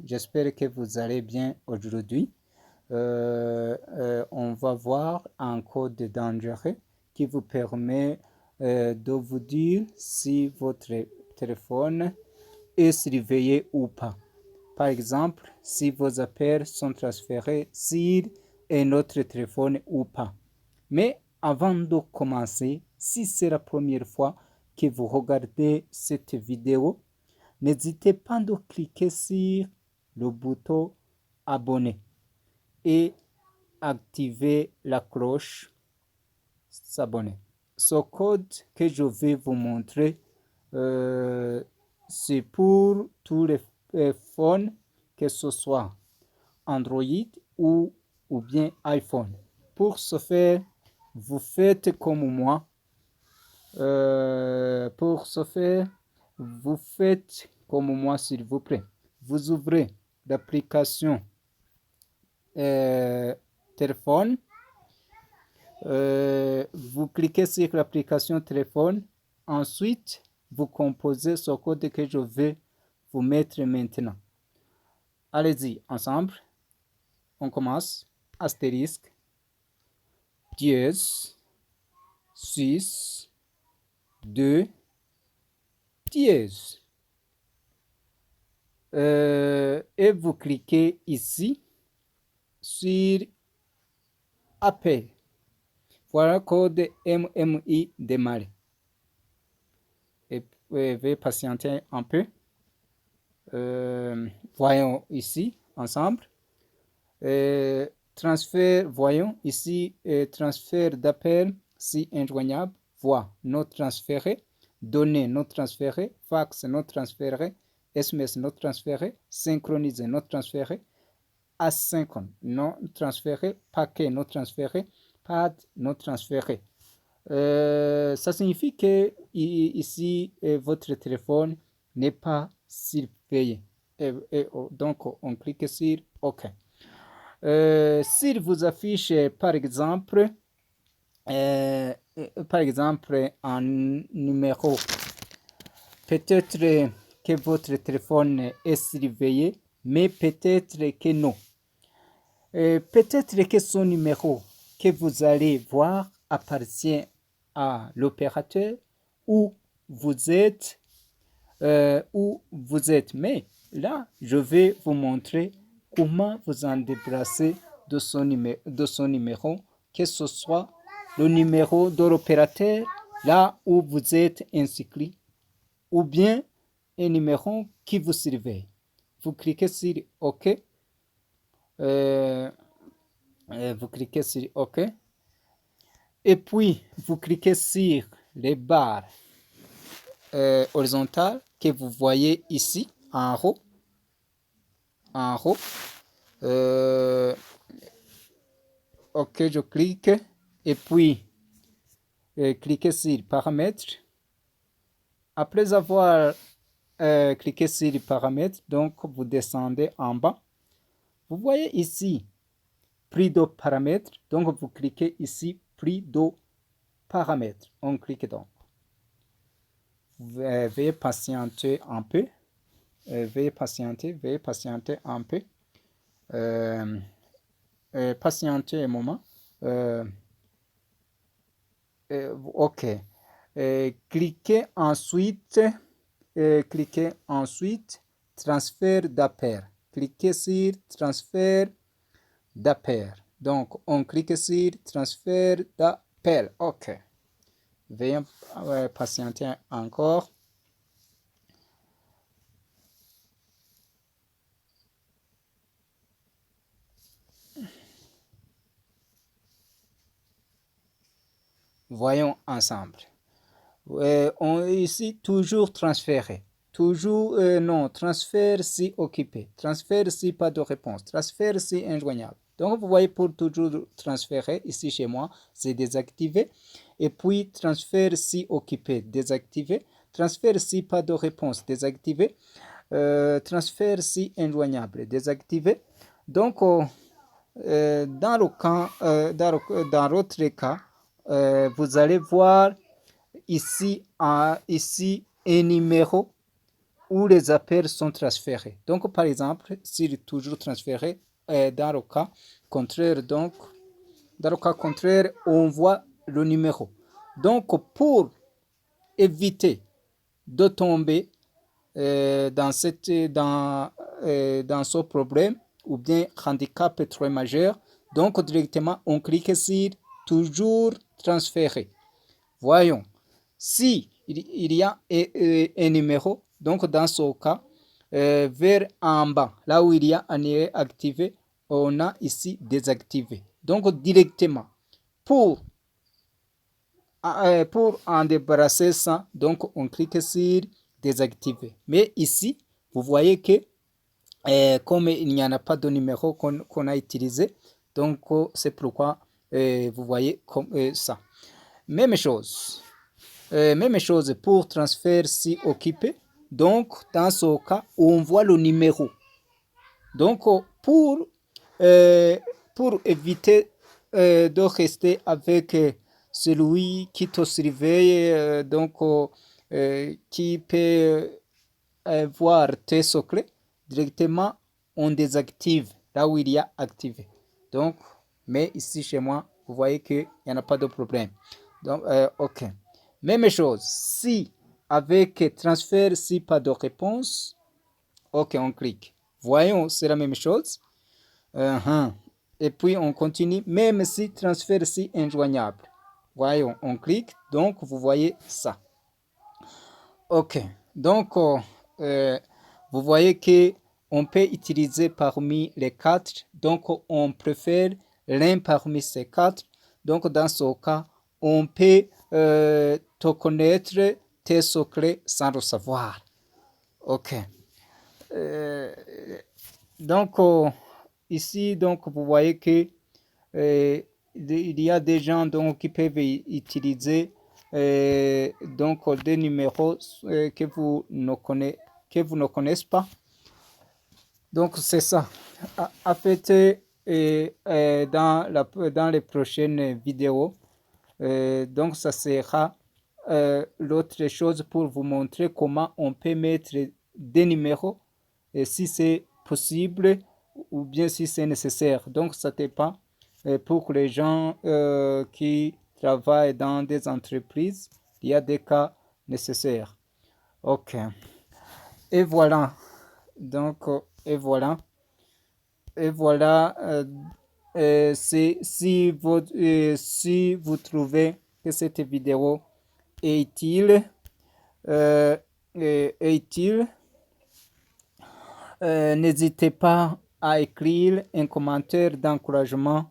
J'espère que vous allez bien aujourd'hui. On va voir un code dangereux qui vous permet de vous dire si votre téléphone est surveillé ou pas. Par exemple, si vos appels sont transférés sur un autre téléphone ou pas. Mais avant de commencer, si c'est la première fois que vous regardez cette vidéo, n'hésitez pas de cliquer sur le bouton abonner et activer la cloche s'abonner. Ce code que je vais vous montrer, c'est pour tous les téléphones, que ce soit Android ou bien iPhone. Pour ce faire, vous faites comme moi. Pour ce faire, vous faites comme moi, s'il vous plaît. Vous ouvrez l'application téléphone. Vous cliquez sur l'application téléphone. Ensuite, vous composez ce code que je vais vous mettre maintenant. Allez-y, ensemble. On commence. Astérisque, dièse, 6, 2, dièse. Et vous cliquez ici sur appel. Voilà le code MMI démarrer. Et veuillez patienter un peu. Voyons ici ensemble. Transfert, voyons ici, transfert d'appel si injoignable, voix non transféré, données non transférées, fax non transféré, SMS non transféré, synchronisé non transféré, asynchrone non transféré, paquet non transféré, pad non transféré. Ça signifie que ici, votre téléphone n'est pas surveillé. Donc, on clique sur OK. S'il vous affiche par exemple un numéro, peut-être que votre téléphone est surveillé, mais peut-être que non. Peut-être que son numéro que vous allez voir appartient à l'opérateur où vous êtes. Mais là, je vais vous montrer comment vous en débarrasser de son numéro, que ce soit le numéro de l'opérateur, là où vous êtes inscrit, ou bien un numéro qui vous surveille. Vous cliquez sur OK. Vous cliquez sur OK. Et puis, vous cliquez sur les barres horizontales que vous voyez ici, en haut. OK, je clique et puis cliquez sur paramètres. Après avoir cliqué sur les paramètres, donc vous descendez en bas. Vous voyez ici prix de paramètres. Donc vous cliquez ici prix de paramètres. On clique donc. Veuillez patienter un peu. Veuillez patienter un peu. Patienter un moment. OK. Cliquez ensuite transfert d'appel. Cliquez sur transfert d'appel. Donc, on clique sur transfert d'appel. OK. Veuillez patienter encore. Voyons ensemble. On ici toujours transféré. Toujours non, transfert si occupé, transfert si pas de réponse, transfert si injoignable. Donc vous voyez, pour toujours transférer, ici chez moi, c'est désactivé. Et puis transfert si occupé, désactivé. Transfert si pas de réponse, désactivé. Transfert si injoignable, désactivé. Donc dans l'autre cas, vous allez voir ici un numéro où les appels sont transférés. Donc, par exemple, s'il est toujours transféré, dans le cas contraire, donc, dans le cas contraire, on voit le numéro. Donc, pour éviter de tomber dans ce problème ou bien handicap très majeur, donc directement on clique sur toujours transférer. Voyons, si il y a un numéro, donc dans ce cas, vers en bas, là où il y a un numéro activé, on a ici désactivé. Donc directement, pour en débarrasser ça, donc on clique sur désactiver. Mais ici, vous voyez que comme il n'y en a pas de numéro qu'on a utilisé, donc c'est pourquoi vous voyez comme ça. Même chose pour transfert si occupé. Donc, dans ce cas, on voit le numéro. Donc, pour éviter de rester avec celui qui te surveille, donc qui peut voir tes secrets, directement on désactive là où il y a activé. Donc, mais ici chez moi, vous voyez qu'il n'y en a pas de problème. Donc, ok. Même chose, si avec transfert, si pas de réponse, ok, on clique. Voyons, c'est la même chose. Et puis on continue, même si transfert, si injoignable. Voyons, on clique, donc vous voyez ça. Ok, donc vous voyez que on peut utiliser parmi les quatre, donc on préfère l'un parmi ces quatre. Donc dans ce cas, on peut te connaître tes secrets sans le savoir. Ok. Donc ici, donc vous voyez que il y a des gens donc, qui peuvent utiliser donc des numéros que vous ne connaissez pas. Donc c'est ça. En fait, dans les prochaines vidéos, donc ça sera l'autre chose pour vous montrer comment on peut mettre des numéros et si c'est possible ou bien si c'est nécessaire. Donc ça dépend pour les gens qui travaillent dans des entreprises, il y a des cas nécessaires. Ok. Et voilà. Donc, et voilà. Et voilà. Si vous trouvez que cette vidéo est utile, n'hésitez pas à écrire un commentaire d'encouragement.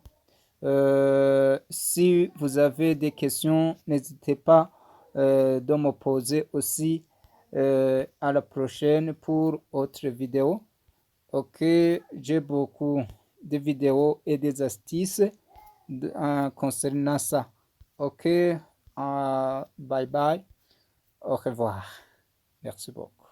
Si vous avez des questions, n'hésitez pas de me poser aussi à la prochaine pour autre vidéo. Ok, j'ai beaucoup de vidéos et des astuces concernant ça. Ok, bye bye, au revoir. Merci beaucoup.